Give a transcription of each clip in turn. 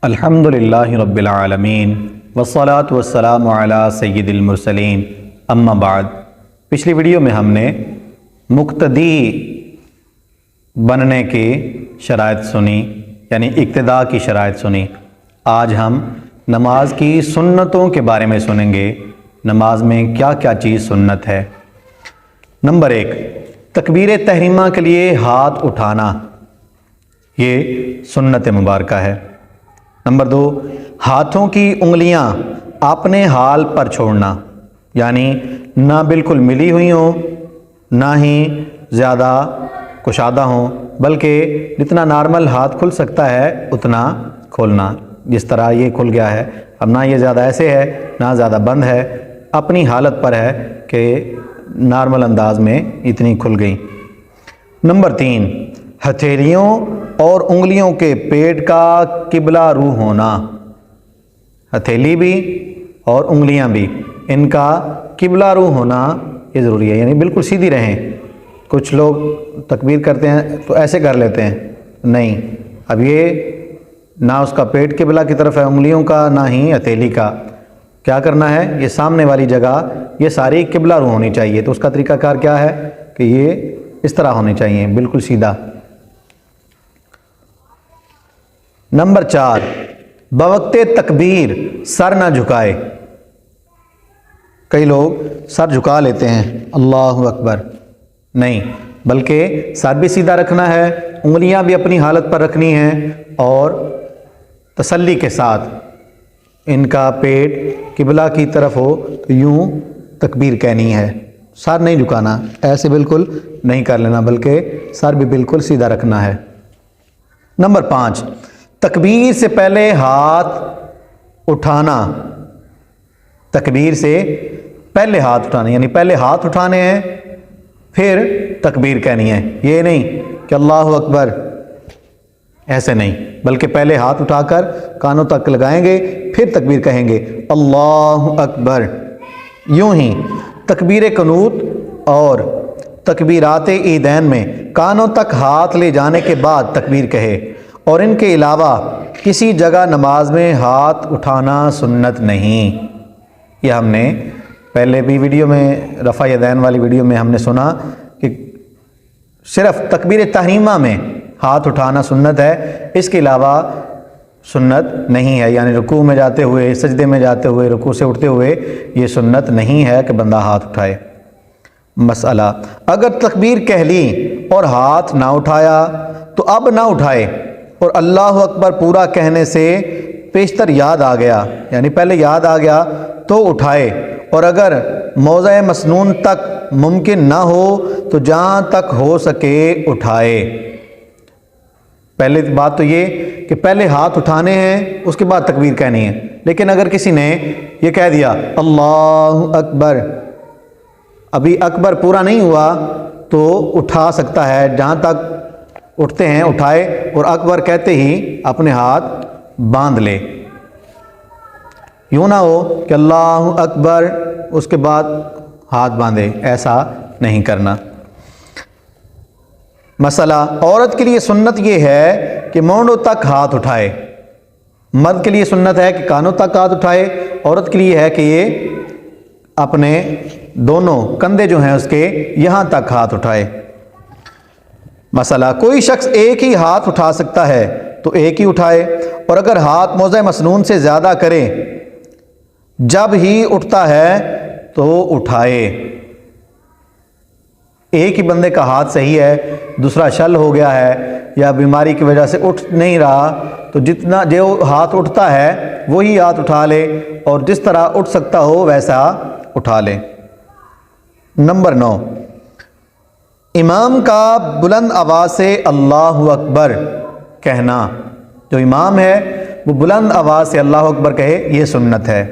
الحمدللہ رب العالمین والصلاة والسلام علی سید المرسلین اما بعد۔ پچھلی ویڈیو میں ہم نے مقتدی بننے کی شرائط سنی، یعنی اقتداء کی شرائط سنی۔ آج ہم نماز کی سنتوں کے بارے میں سنیں گے، نماز میں کیا کیا چیز سنت ہے۔ نمبر 1، تکبیر تحریمہ کے لیے ہاتھ اٹھانا، یہ سنت مبارکہ ہے۔ نمبر 2، ہاتھوں کی انگلیاں اپنے حال پر چھوڑنا، یعنی نہ بالکل ملی ہوئی ہوں نہ ہی زیادہ کشادہ ہوں، بلکہ جتنا نارمل ہاتھ کھل سکتا ہے اتنا کھولنا۔ جس طرح یہ کھل گیا ہے، اب نہ یہ زیادہ ایسے ہے نہ زیادہ بند ہے، اپنی حالت پر ہے کہ نارمل انداز میں اتنی کھل گئی۔ نمبر 3، ہتھیلیوں اور انگلیوں کے پیٹ کا قبلہ رو ہونا، ہتھیلی بھی اور انگلیاں بھی، ان کا قبلہ رو ہونا یہ ضروری ہے، یعنی بالکل سیدھی رہیں۔ کچھ لوگ تکبیر کرتے ہیں تو ایسے کر لیتے ہیں، نہیں، اب یہ نہ اس کا پیٹ قبلہ کی طرف ہے انگلیوں کا، نہ ہی ہتھیلی کا۔ کیا کرنا ہے، یہ سامنے والی جگہ یہ ساری قبلہ رو ہونی چاہیے۔ تو اس کا طریقہ کار کیا ہے کہ یہ اس طرح ہونی چاہیے، بالکل سیدھا۔ نمبر 4، بوقت تکبیر سر نہ جھکائے۔ کئی لوگ سر جھکا لیتے ہیں، اللہ اکبر، نہیں، بلکہ سر بھی سیدھا رکھنا ہے، انگلیاں بھی اپنی حالت پر رکھنی ہیں، اور تسلی کے ساتھ ان کا پیٹ قبلہ کی طرف ہو تو یوں تکبیر کہنی ہے، سر نہیں جھکانا، ایسے بالکل نہیں کر لینا، بلکہ سر بھی بالکل سیدھا رکھنا ہے۔ نمبر 5، تکبیر سے پہلے ہاتھ اٹھانا، تکبیر سے پہلے ہاتھ اٹھانا، یعنی پہلے ہاتھ اٹھانے ہیں پھر تکبیر کہنی ہے۔ یہ نہیں کہ اللہ اکبر، ایسے نہیں، بلکہ پہلے ہاتھ اٹھا کر کانوں تک لگائیں گے پھر تکبیر کہیں گے اللہ اکبر۔ یوں ہی تکبیر قنوت اور تکبیرات عیدین میں کانوں تک ہاتھ لے جانے کے بعد تکبیر کہے، اور ان کے علاوہ کسی جگہ نماز میں ہاتھ اٹھانا سنت نہیں۔ یہ ہم نے پہلے بھی ویڈیو میں، رفع یدین والی ویڈیو میں ہم نے سنا کہ صرف تکبیر تحریمہ میں ہاتھ اٹھانا سنت ہے، اس کے علاوہ سنت نہیں ہے، یعنی رکوع میں جاتے ہوئے، سجدے میں جاتے ہوئے، رکوع سے اٹھتے ہوئے یہ سنت نہیں ہے کہ بندہ ہاتھ اٹھائے۔ مسئلہ، اگر تکبیر کہہ لی اور ہاتھ نہ اٹھایا تو اب نہ اٹھائے، اور اللہ اکبر پورا کہنے سے پیشتر یاد آ گیا، یعنی پہلے یاد آ گیا تو اٹھائے، اور اگر موضع مسنون تک ممکن نہ ہو تو جہاں تک ہو سکے اٹھائے۔ پہلے بات تو یہ کہ پہلے ہاتھ اٹھانے ہیں اس کے بعد تکبیر کہنی ہے، لیکن اگر کسی نے یہ کہہ دیا اللہ اکبر، ابھی اکبر پورا نہیں ہوا تو اٹھا سکتا ہے، جہاں تک اٹھتے ہیں اٹھائے، اور اکبر کہتے ہی اپنے ہاتھ باندھ لے۔ یوں نہ ہو کہ اللہ اکبر اس کے بعد ہاتھ باندھے، ایسا نہیں کرنا۔ مسئلہ، عورت کے لیے سنت یہ ہے کہ مونڈوں تک ہاتھ اٹھائے، مرد کے لیے سنت ہے کہ کانوں تک ہاتھ اٹھائے، عورت کے لیے ہے کہ یہ اپنے دونوں کندھے جو ہیں اس کے یہاں تک ہاتھ اٹھائے۔ مسئلہ، کوئی شخص ایک ہی ہاتھ اٹھا سکتا ہے تو ایک ہی اٹھائے، اور اگر ہاتھ موضع مسنون سے زیادہ کرے جب ہی اٹھتا ہے تو اٹھائے۔ ایک ہی بندے کا ہاتھ صحیح ہے، دوسرا شل ہو گیا ہے یا بیماری کی وجہ سے اٹھ نہیں رہا، تو جتنا جو ہاتھ اٹھتا ہے وہی ہاتھ اٹھا لے، اور جس طرح اٹھ سکتا ہو ویسا اٹھا لے۔ نمبر 9، امام کا بلند آواز سے اللہ اکبر کہنا، جو امام ہے وہ بلند آواز سے اللہ اکبر کہے، یہ سنت ہے۔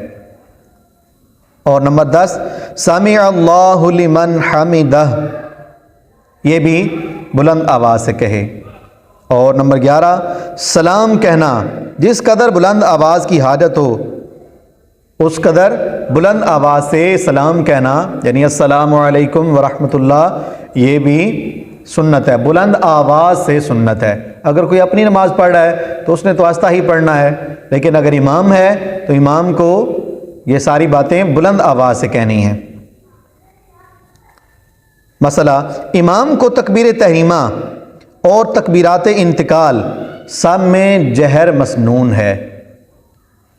اور نمبر 10، سمع اللہ لمن حمدہ، یہ بھی بلند آواز سے کہے۔ اور نمبر 11، سلام کہنا، جس قدر بلند آواز کی حاجت ہو اس قدر بلند آواز سے سلام کہنا، یعنی السلام علیکم ورحمۃ اللہ، یہ بھی سنت ہے، بلند آواز سے سنت ہے۔ اگر کوئی اپنی نماز پڑھ رہا ہے تو اس نے تو آہستہ ہی پڑھنا ہے، لیکن اگر امام ہے تو امام کو یہ ساری باتیں بلند آواز سے کہنی ہیں۔ مسئلہ، امام کو تکبیر تحریمہ اور تکبیرات انتقال سب میں جہر مسنون ہے۔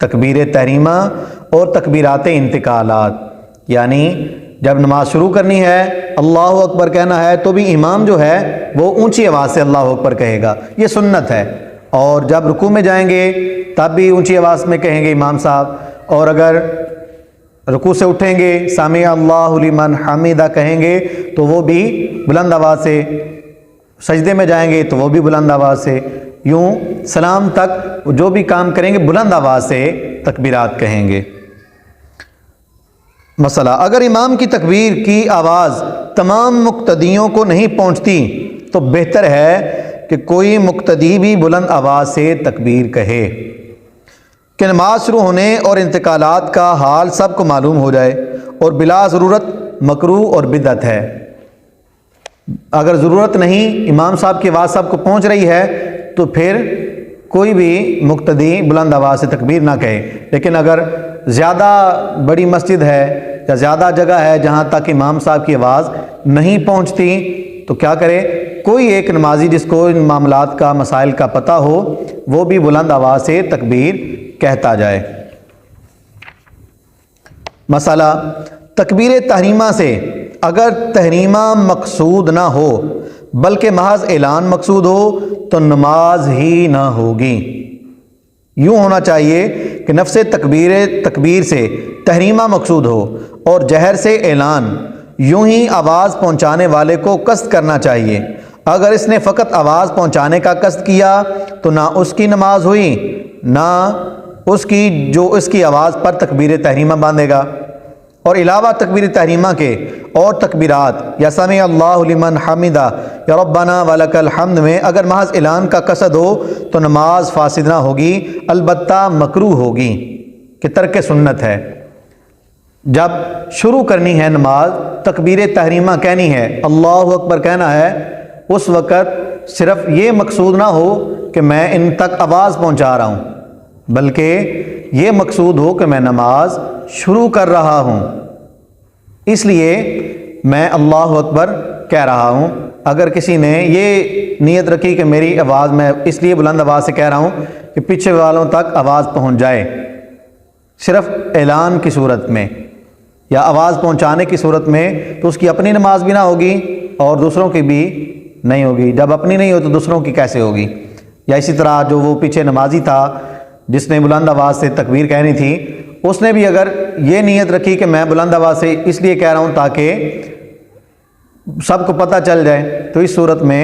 تکبیر تحریمہ اور تکبیرات انتقالات، یعنی جب نماز شروع کرنی ہے اللہ اکبر کہنا ہے تو بھی امام جو ہے وہ اونچی آواز سے اللہ اکبر کہے گا، یہ سنت ہے۔ اور جب رکوع میں جائیں گے تب بھی اونچی آواز میں کہیں گے امام صاحب، اور اگر رکوع سے اٹھیں گے سمع اللہ لمن حمیدہ کہیں گے تو وہ بھی بلند آواز سے، سجدے میں جائیں گے تو وہ بھی بلند آواز سے، یوں سلام تک جو بھی کام کریں گے بلند آواز سے تکبیرات کہیں گے۔ مسئلہ، اگر امام کی تکبیر کی آواز تمام مقتدیوں کو نہیں پہنچتی تو بہتر ہے کہ کوئی مقتدی بھی بلند آواز سے تکبیر کہے کہ نماز شروع ہونے اور انتقالات کا حال سب کو معلوم ہو جائے، اور بلا ضرورت مکروہ اور بدعت ہے۔ اگر ضرورت نہیں، امام صاحب کی آواز سب کو پہنچ رہی ہے تو پھر کوئی بھی مقتدی بلند آواز سے تکبیر نہ کہے۔ لیکن اگر زیادہ بڑی مسجد ہے یا زیادہ جگہ ہے جہاں تک امام صاحب کی آواز نہیں پہنچتی تو کیا کرے؟ کوئی ایک نمازی جس کو ان معاملات کا مسائل کا پتہ ہو وہ بھی بلند آواز سے تکبیر کہتا جائے۔ مسئلہ، تکبیر تحریمہ سے اگر تحریمہ مقصود نہ ہو بلکہ محض اعلان مقصود ہو تو نماز ہی نہ ہوگی۔ یوں ہونا چاہیے کہ نفس تکبیر سے تحریمہ مقصود ہو اور جہر سے اعلان، یوں ہی آواز پہنچانے والے کو قصد کرنا چاہیے۔ اگر اس نے فقط آواز پہنچانے کا قصد کیا تو نہ اس کی نماز ہوئی نہ اس کی جو اس کی آواز پر تکبیر تحریمہ باندھے گا۔ اور علاوہ تکبیر تحریمہ کے اور تکبیرات یا سمع اللہ لمن حمیدہ یا ربنا ولک الحمد میں اگر محض اعلان کا قصد ہو تو نماز فاسد نہ ہوگی، البتہ مکروہ ہوگی کہ ترک سنت ہے۔ جب شروع کرنی ہے نماز، تکبیر تحریمہ کہنی ہے، اللہ اکبر کہنا ہے، اس وقت صرف یہ مقصود نہ ہو کہ میں ان تک آواز پہنچا رہا ہوں، بلکہ یہ مقصود ہو کہ میں نماز شروع کر رہا ہوں، اس لیے میں اللہ اکبر کہہ رہا ہوں۔ اگر کسی نے یہ نیت رکھی کہ میری آواز میں اس لیے بلند آواز سے کہہ رہا ہوں کہ پیچھے والوں تک آواز پہنچ جائے، صرف اعلان کی صورت میں یا آواز پہنچانے کی صورت میں، تو اس کی اپنی نماز بھی نہ ہوگی اور دوسروں کی بھی نہیں ہوگی۔ جب اپنی نہیں ہو تو دوسروں کی کیسے ہوگی؟ یا اسی طرح جو وہ پیچھے نمازی تھا جس نے بلند آواز سے تکبیر کہنی تھی، اس نے بھی اگر یہ نیت رکھی کہ میں بلند آواز سے اس لیے کہہ رہا ہوں تاکہ سب کو پتہ چل جائے، تو اس صورت میں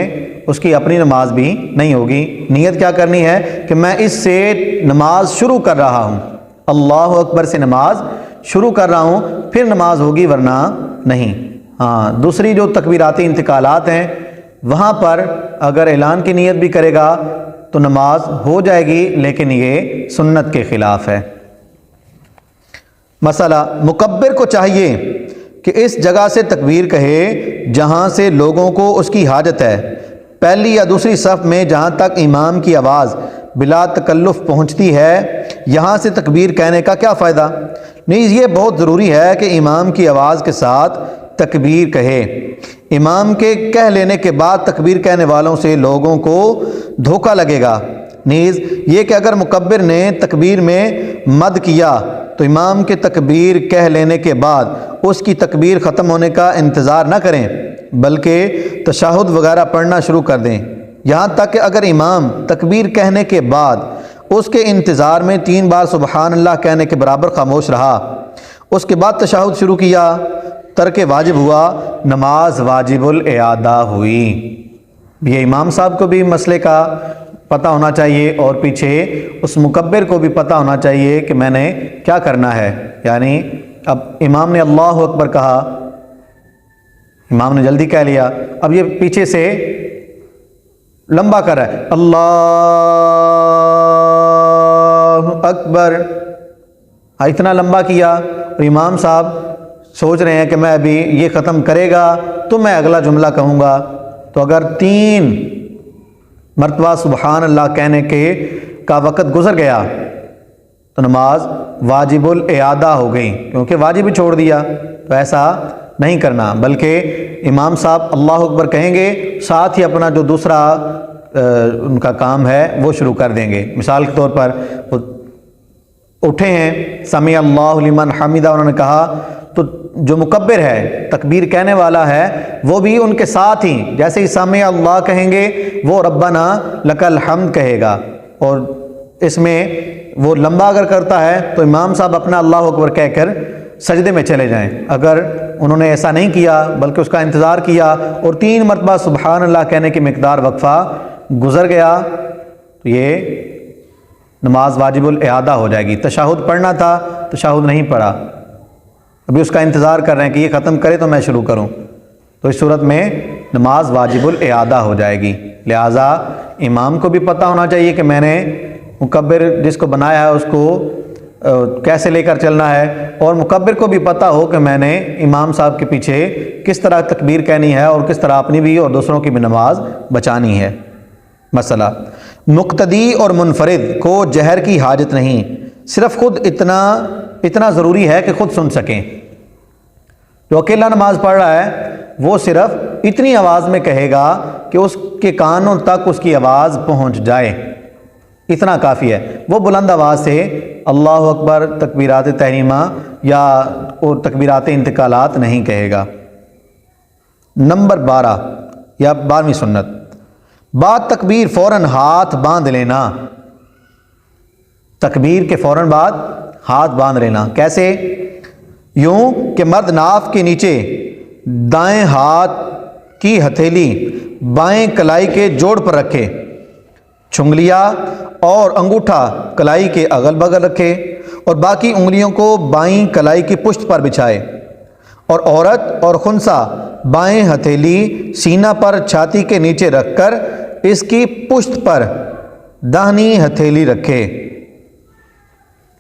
اس کی اپنی نماز بھی نہیں ہوگی۔ نیت کیا کرنی ہے کہ میں اس سے نماز شروع کر رہا ہوں، اللہ اکبر سے نماز شروع کر رہا ہوں، پھر نماز ہوگی ورنہ نہیں۔ ہاں، دوسری جو تکبیراتی انتقالات ہیں وہاں پر اگر اعلان کی نیت بھی کرے گا تو نماز ہو جائے گی، لیکن یہ سنت کے خلاف ہے۔ مسئلہ، مکبر کو چاہیے کہ اس جگہ سے تکبیر کہے جہاں سے لوگوں کو اس کی حاجت ہے، پہلی یا دوسری صف میں جہاں تک امام کی آواز بلا تکلف پہنچتی ہے، یہاں سے تکبیر کہنے کا کیا فائدہ؟ نیز یہ بہت ضروری ہے کہ امام کی آواز کے ساتھ تکبیر کہے۔ امام کے کہہ لینے کے بعد تکبیر کہنے والوں سے لوگوں کو دھوکہ لگے گا۔ نیز یہ کہ اگر مکبر نے تکبیر میں مد کیا تو امام کے تکبیر کہہ لینے کے بعد اس کی تکبیر ختم ہونے کا انتظار نہ کریں بلکہ تشہد وغیرہ پڑھنا شروع کر دیں، یہاں تک کہ اگر امام تکبیر کہنے کے بعد اس کے انتظار میں 3 بار سبحان اللہ کہنے کے برابر خاموش رہا، اس کے بعد تشہد شروع کیا، ترک واجب ہوا، نماز واجب الاعادہ ہوئی۔ یہ امام صاحب کو بھی مسئلے کا پتہ ہونا چاہیے اور پیچھے اس مکبر کو بھی پتہ ہونا چاہیے کہ میں نے کیا کرنا ہے۔ یعنی اب امام نے اللہ اکبر کہا، امام نے جلدی کہہ لیا، اب یہ پیچھے سے لمبا کر رہا ہے، اللہ اکبر، اتنا لمبا کیا، اور امام صاحب سوچ رہے ہیں کہ میں ابھی یہ ختم کرے گا تو میں اگلا جملہ کہوں گا، تو اگر 3 مرتبہ سبحان اللہ کہنے کا وقت گزر گیا تو نماز واجب الاعادہ ہو گئی، کیونکہ واجب ہی چھوڑ دیا۔ تو ایسا نہیں کرنا، بلکہ امام صاحب اللہ اکبر کہیں گے، ساتھ ہی اپنا جو دوسرا ان کا کام ہے وہ شروع کر دیں گے۔ مثال کے طور پر وہ اٹھے ہیں، سمیع اللہ لمن حمیدہ انہوں نے کہا، تو جو مکبر ہے، تکبیر کہنے والا ہے، وہ بھی ان کے ساتھ ہی جیسے ہی سمیع اللہ کہیں گے وہ ربنا لک الحمد کہے گا۔ اور اس میں وہ لمبا اگر کرتا ہے تو امام صاحب اپنا اللہ اکبر کہہ کر سجدے میں چلے جائیں۔ اگر انہوں نے ایسا نہیں کیا بلکہ اس کا انتظار کیا اور 3 مرتبہ سبحان اللہ کہنے کی مقدار وقفہ گزر گیا تو یہ نماز واجب الاعادہ ہو جائے گی۔ تشہد پڑھنا تھا، تشہد نہیں پڑھا، ابھی اس کا انتظار کر رہے ہیں کہ یہ ختم کرے تو میں شروع کروں، تو اس صورت میں نماز واجب الاعادہ ہو جائے گی۔ لہٰذا امام کو بھی پتہ ہونا چاہیے کہ میں نے مکبر جس کو بنایا ہے اس کو کیسے لے کر چلنا ہے، اور مکبر کو بھی پتہ ہو کہ میں نے امام صاحب کے پیچھے کس طرح تکبیر کہنی ہے اور کس طرح اپنی بھی اور دوسروں کی بھی نماز بچانی ہے۔ مسئلہ، مقتدی اور منفرد کو جہر کی حاجت نہیں، صرف خود اتنا ضروری ہے کہ خود سن سکیں۔ جو اکیلا نماز پڑھ رہا ہے وہ صرف اتنی آواز میں کہے گا کہ اس کے کانوں تک اس کی آواز پہنچ جائے، اتنا کافی ہے۔ وہ بلند آواز سے اللہ اکبر، تکبیرات تحریمہ یا اور تکبیرات انتقالات نہیں کہے گا۔ نمبر 12 یا 12ویں سنت، بعد تکبیر فوراً ہاتھ باندھ لینا۔ تکبیر کے فوراً بعد ہاتھ باندھ لینا، کیسے؟ یوں کہ مرد ناف کے نیچے دائیں ہاتھ کی ہتھیلی بائیں کلائی کے جوڑ پر رکھے، چھنگلیاں اور انگوٹھا کلائی کے اگل بغل رکھے اور باقی انگلیوں کو بائیں کلائی کی پشت پر بچھائے، اور عورت اور خنثی بائیں ہتھیلی سینہ پر چھاتی کے نیچے رکھ کر اس کی پشت پر داہنی ہتھیلی رکھے۔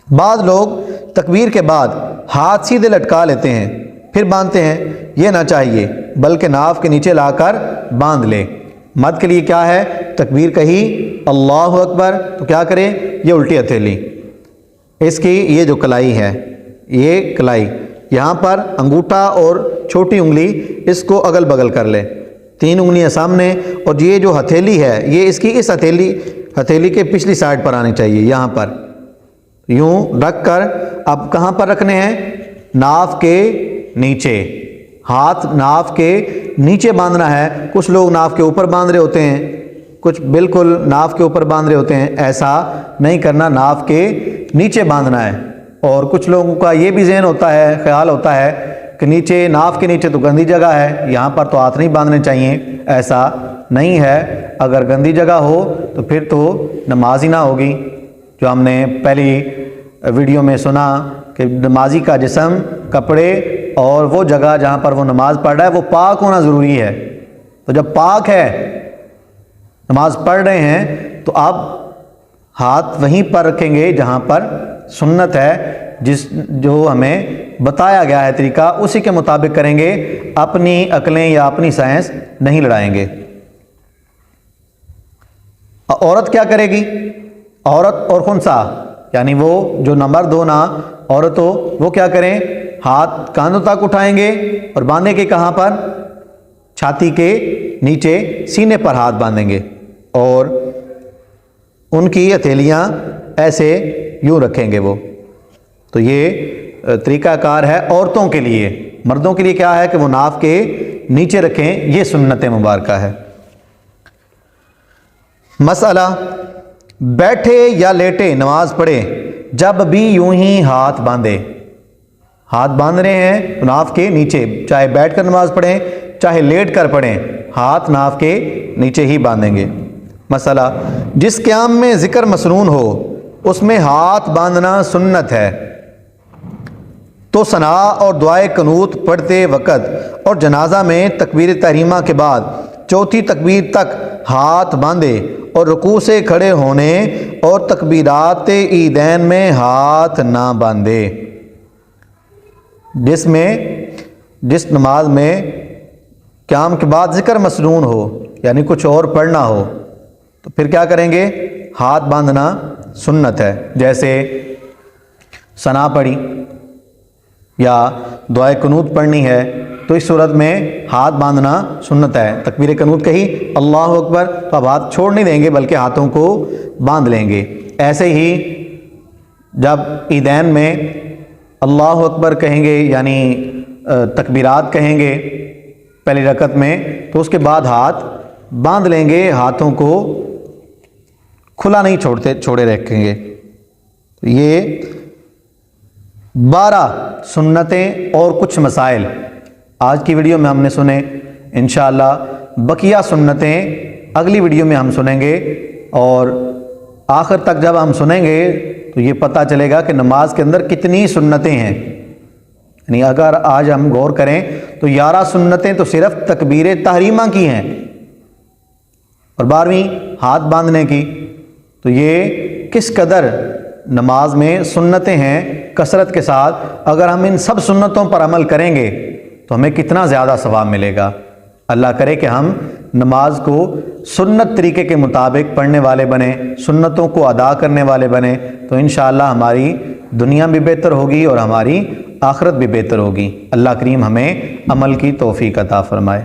بعض لوگ تکبیر کے بعد ہاتھ سیدھے لٹکا لیتے ہیں پھر باندھتے ہیں، یہ نہ چاہیے، بلکہ ناف کے نیچے لا کر باندھ لے۔ مد کے لیے کیا ہے؟ تکبیر کہی اللہ اکبر تو کیا کرے؟ یہ الٹی ہتھیلی، اس کی یہ جو کلائی ہے، یہ کلائی یہاں پر انگوٹھا اور چھوٹی انگلی اس کو اگل بغل کر لے، 3 انگلیاں سامنے، اور یہ جو ہتھیلی ہے یہ اس ہتھیلی کے پچھلی سائڈ پر آنی چاہیے، یہاں پر یوں رکھ کر اب کہاں پر رکھنے ہیں؟ ناف کے نیچے۔ ہاتھ ناف کے نیچے باندھنا ہے۔ کچھ لوگ ناف کے اوپر باندھ رہے ہوتے ہیں، کچھ بالکل ناف کے اوپر باندھ رہے ہوتے ہیں، ایسا نہیں کرنا، ناف کے نیچے باندھنا ہے۔ اور کچھ لوگوں کا یہ بھی ذہن ہوتا ہے، خیال ہوتا ہے کہ نیچے ناف کے نیچے تو گندی جگہ ہے، یہاں پر تو ہاتھ نہیں باندھنے چاہیے، ایسا نہیں ہے۔ اگر گندی جگہ ہو تو پھر تو نماز ہی نہ ہوگی۔ جو ہم نے پہلی ویڈیو میں سنا کہ نمازی کا جسم، کپڑے اور وہ جگہ جہاں پر وہ نماز پڑھ رہا ہے وہ پاک ہونا ضروری ہے۔ تو جب پاک ہے، نماز پڑھ رہے ہیں، تو آپ ہاتھ وہیں پر رکھیں گے جہاں پر سنت ہے، جو ہمیں بتایا گیا ہے طریقہ، اسی کے مطابق کریں گے، اپنی عقلیں یا اپنی سائنس نہیں لڑائیں گے۔ عورت کیا کرے گی؟ عورت اور خنثی، یعنی وہ جو نمبر 2 نا عورت ہو، وہ کیا کریں؟ ہاتھ کاندھوں تک اٹھائیں گے اور باندھیں گے کہاں پر؟ چھاتی کے نیچے سینے پر ہاتھ باندھیں گے، اور ان کی ہتھیلیاں ایسے یوں رکھیں گے وہ۔ تو یہ طریقہ کار ہے عورتوں کے لیے۔ مردوں کے لیے کیا ہے کہ وہ ناف کے نیچے رکھیں، یہ سنت مبارکہ ہے۔ مسئلہ، بیٹھے یا لیٹے نماز پڑھے جب بھی یوں ہی ہاتھ باندھے۔ ہاتھ باندھ رہے ہیں تو ناف کے نیچے، چاہے بیٹھ کر نماز پڑھیں چاہے لیٹ کر پڑھیں، ہاتھ ناف کے نیچے ہی باندھیں گے۔ مسئلہ، جس قیام میں ذکر مسنون ہو اس میں ہاتھ باندھنا سنت ہے، تو ثنا اور دعائے قنوت پڑھتے وقت اور جنازہ میں تکبیر تحریمہ کے بعد 4تھی تکبیر تک ہاتھ باندھے، اور رکوع سے کھڑے ہونے اور تکبیرات عیدین میں ہاتھ نہ باندھے۔ جس نماز میں قیام کے بعد ذکر مسنون ہو یعنی کچھ اور پڑھنا ہو تو پھر کیا کریں گے؟ ہاتھ باندھنا سنت ہے. جیسے ثنا پڑھی یا دعائے قنوت پڑھنی ہے تو اس صورت میں ہاتھ باندھنا سنت ہے. تکبیر قنوت کہی اللہ اکبر تو اب ہاتھ چھوڑ نہیں دیں گے بلکہ ہاتھوں کو باندھ لیں گے. ایسے ہی جب عیدین میں اللہ اکبر کہیں گے یعنی تکبیرات کہیں گے پہلی رکعت میں تو اس کے بعد ہاتھ باندھ لیں گے, ہاتھوں کو کھلا نہیں چھوڑے رکھیں گے. یہ 12 سنتیں اور کچھ مسائل آج کی ویڈیو میں ہم نے سنے. انشاءاللہ بقیہ سنتیں اگلی ویڈیو میں ہم سنیں گے اور آخر تک جب ہم سنیں گے تو یہ پتہ چلے گا کہ نماز کے اندر کتنی سنتیں ہیں. یعنی اگر آج ہم غور کریں تو 11 سنتیں تو صرف تکبیر تحریمہ کی ہیں اور 12ویں ہاتھ باندھنے کی. تو یہ کس قدر نماز میں سنتیں ہیں کثرت کے ساتھ. اگر ہم ان سب سنتوں پر عمل کریں گے تو ہمیں کتنا زیادہ ثواب ملے گا. اللہ کرے کہ ہم نماز کو سنت طریقے کے مطابق پڑھنے والے بنیں, سنتوں کو ادا کرنے والے بنیں تو انشاءاللہ ہماری دنیا بھی بہتر ہوگی اور ہماری آخرت بھی بہتر ہوگی. اللہ کریم ہمیں عمل کی توفیق عطا فرمائے.